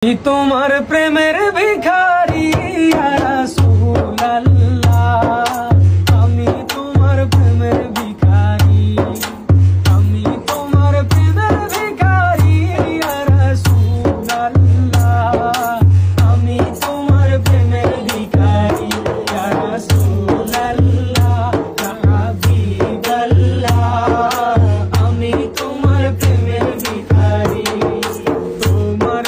তোমার প্রেমের ভিখারি ইয়া রাসূলুল্লাহ, আমি তোমার প্রেমের ভিখারি, আমি তোমার প্রেমের ভিখারি ইয়া রাসূলুল্লাহ, আমি তোমার প্রেমের ভিখারি ইয়া রাসূলুল্লাহ, ইয়া হাবিবাল্লাহ, আমি তোমার প্রেমের ভিখারি। তোমার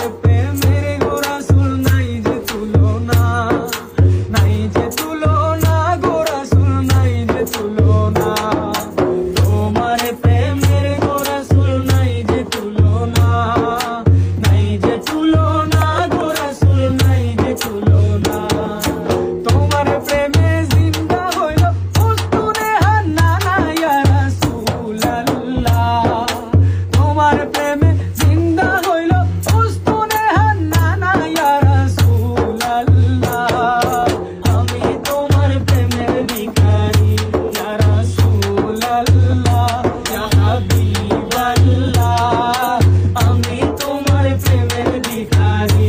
আমি তোমার প্রেমের ভিখারি।